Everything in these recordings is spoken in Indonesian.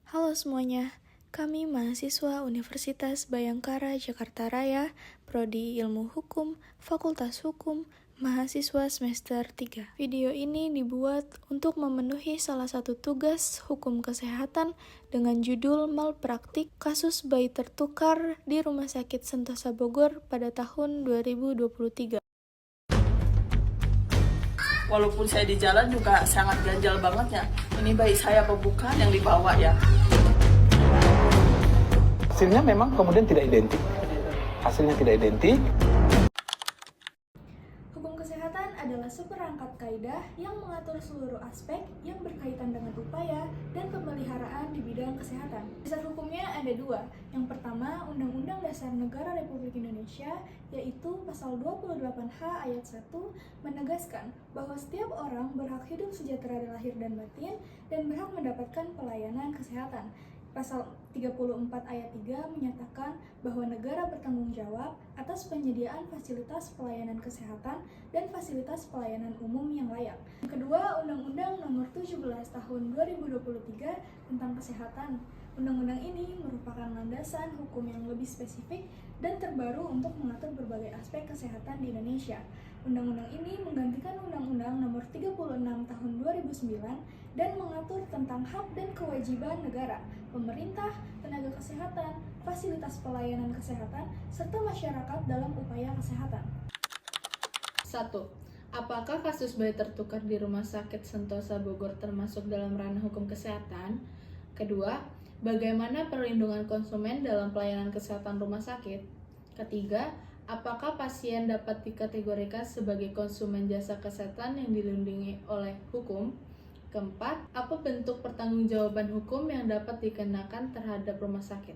Halo semuanya, kami mahasiswa Universitas Bhayangkara Jakarta Raya, Prodi Ilmu Hukum, Fakultas Hukum, mahasiswa semester 3. Video ini dibuat untuk memenuhi salah satu tugas hukum kesehatan dengan judul malpraktik kasus bayi tertukar di Rumah Sakit Sentosa Bogor pada tahun 2023. Walaupun saya di jalan juga sangat ganjal banget ya. Ini bayi saya apa bukan yang dibawa ya? Hasilnya memang kemudian tidak identik. Hukum kesehatan adalah seperangkat kaidah yang mengatur seluruh aspek yang berkaitan dengan upaya dan pemeliharaan di bidang kesehatan. Dasar hukumnya ada dua. Yang pertama, Undang-Undang Dasar Negara Republik Indonesia, yaitu Pasal 28H ayat 1, menegaskan bahwa setiap orang berhak hidup sejahtera di lahir dan batin dan berhak mendapatkan pelayanan kesehatan. Pasal 34 ayat 3 menyatakan bahwa negara bertanggung jawab atas penyediaan fasilitas pelayanan kesehatan dan fasilitas pelayanan umum yang layak. Yang kedua, Undang-Undang Nomor 17 Tahun 2023 tentang Kesehatan. Undang-undang ini merupakan landasan hukum yang lebih spesifik dan terbaru untuk mengatur berbagai aspek kesehatan di Indonesia. Undang-undang ini menggantikan Undang-Undang Nomor 36 Tahun 2009 dan mengatur tentang hak dan kewajiban negara, pemerintah, tenaga kesehatan, fasilitas pelayanan kesehatan, serta masyarakat dalam upaya kesehatan. 1. Apakah kasus bayi tertukar di Rumah Sakit Sentosa Bogor termasuk dalam ranah hukum kesehatan? Kedua, bagaimana perlindungan konsumen dalam pelayanan kesehatan rumah sakit? Ketiga, apakah pasien dapat dikategorikan sebagai konsumen jasa kesehatan yang dilindungi oleh hukum? Keempat, apa bentuk pertanggungjawaban hukum yang dapat dikenakan terhadap rumah sakit?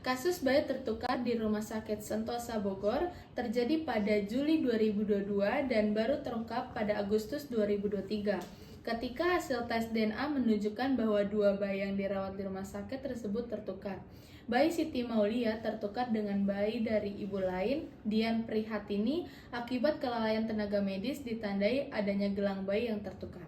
Kasus bayi tertukar di Rumah Sakit Sentosa Bogor terjadi pada Juli 2022 dan baru terungkap pada Agustus 2023. Ketika hasil tes DNA menunjukkan bahwa dua bayi yang dirawat di rumah sakit tersebut tertukar. Bayi Siti Maulia tertukar dengan bayi dari ibu lain, Dian Prihatini, akibat kelalaian tenaga medis ditandai adanya gelang bayi yang tertukar.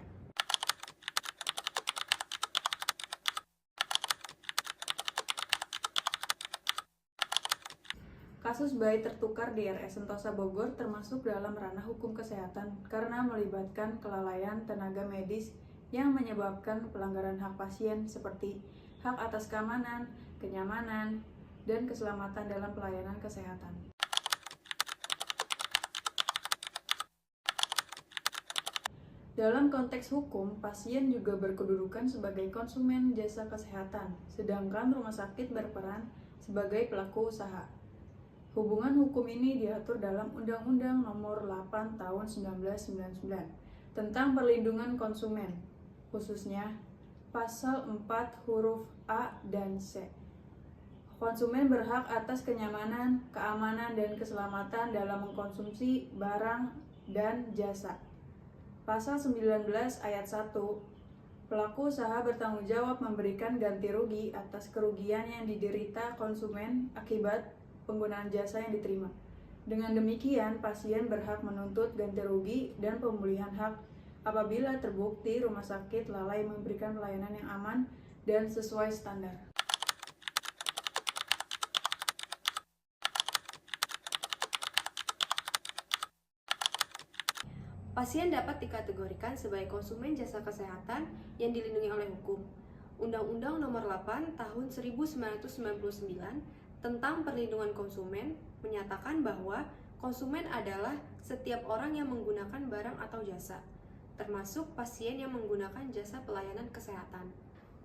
Kasus bayi tertukar di RS Sentosa Bogor termasuk dalam ranah hukum kesehatan karena melibatkan kelalaian tenaga medis yang menyebabkan pelanggaran hak pasien seperti hak atas keamanan, kenyamanan, dan keselamatan dalam pelayanan kesehatan. Dalam konteks hukum, pasien juga berkedudukan sebagai konsumen jasa kesehatan, sedangkan rumah sakit berperan sebagai pelaku usaha. Hubungan hukum ini diatur dalam Undang-Undang Nomor 8 Tahun 1999 tentang perlindungan konsumen, khususnya Pasal 4 huruf A dan C. Konsumen berhak atas kenyamanan, keamanan, dan keselamatan dalam mengkonsumsi barang dan jasa. Pasal 19 ayat 1, pelaku usaha bertanggung jawab memberikan ganti rugi atas kerugian yang diderita konsumen akibat penggunaan jasa yang diterima. Dengan demikian, pasien berhak menuntut ganti rugi dan pemulihan hak apabila terbukti rumah sakit lalai memberikan pelayanan yang aman dan sesuai standar. Pasien dapat dikategorikan sebagai konsumen jasa kesehatan yang dilindungi oleh hukum. Undang-Undang Nomor 8 Tahun 1999 tentang perlindungan konsumen menyatakan bahwa konsumen adalah setiap orang yang menggunakan barang atau jasa, termasuk pasien yang menggunakan jasa pelayanan kesehatan.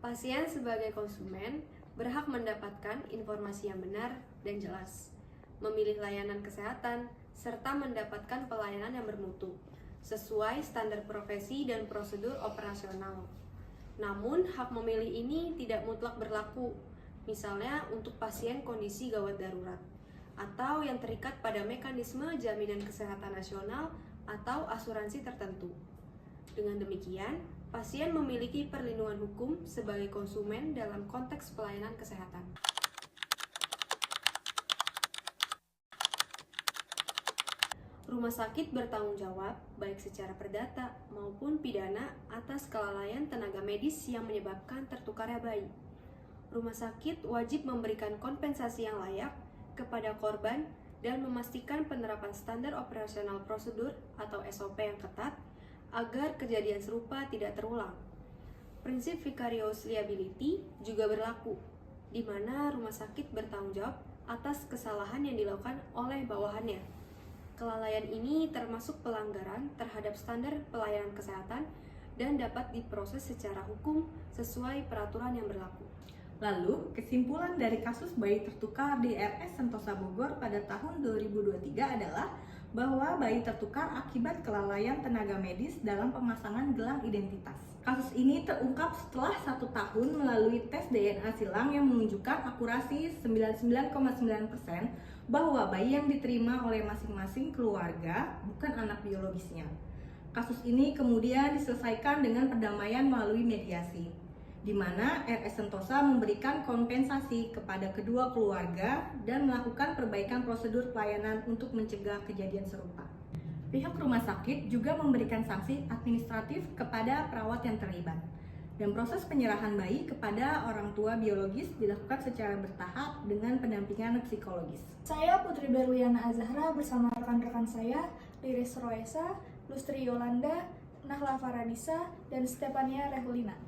Pasien sebagai konsumen berhak mendapatkan informasi yang benar dan jelas, memilih layanan kesehatan, serta mendapatkan pelayanan yang bermutu, sesuai standar profesi dan prosedur operasional. Namun, hak memilih ini tidak mutlak berlaku, misalnya untuk pasien kondisi gawat darurat, atau yang terikat pada mekanisme jaminan kesehatan nasional atau asuransi tertentu. Dengan demikian, pasien memiliki perlindungan hukum sebagai konsumen dalam konteks pelayanan kesehatan. Rumah sakit bertanggung jawab, baik secara perdata maupun pidana, atas kelalaian tenaga medis yang menyebabkan tertukarnya bayi. Rumah sakit wajib memberikan kompensasi yang layak kepada korban dan memastikan penerapan standar operasional prosedur atau SOP yang ketat agar kejadian serupa tidak terulang. Prinsip vicarious liability juga berlaku, di mana rumah sakit bertanggung jawab atas kesalahan yang dilakukan oleh bawahannya. Kelalaian ini termasuk pelanggaran terhadap standar pelayanan kesehatan dan dapat diproses secara hukum sesuai peraturan yang berlaku. Lalu, kesimpulan dari kasus bayi tertukar di RS Sentosa Bogor pada tahun 2023 adalah bahwa bayi tertukar akibat kelalaian tenaga medis dalam pemasangan gelang identitas. Kasus ini terungkap setelah 1 tahun melalui tes DNA silang yang menunjukkan akurasi 99,9% bahwa bayi yang diterima oleh masing-masing keluarga bukan anak biologisnya. Kasus ini kemudian diselesaikan dengan perdamaian melalui mediasi, di mana RS Sentosa memberikan kompensasi kepada kedua keluarga dan melakukan perbaikan prosedur pelayanan untuk mencegah kejadian serupa. Pihak rumah sakit juga memberikan sanksi administratif kepada perawat yang terlibat. Dan proses penyerahan bayi kepada orang tua biologis dilakukan secara bertahap dengan pendampingan psikologis. Saya Putri Berliana Azahra bersama rekan-rekan saya, Liris Roesa, Lustri Yolanda, Nahla Faradisa, dan Stefania Rehulina.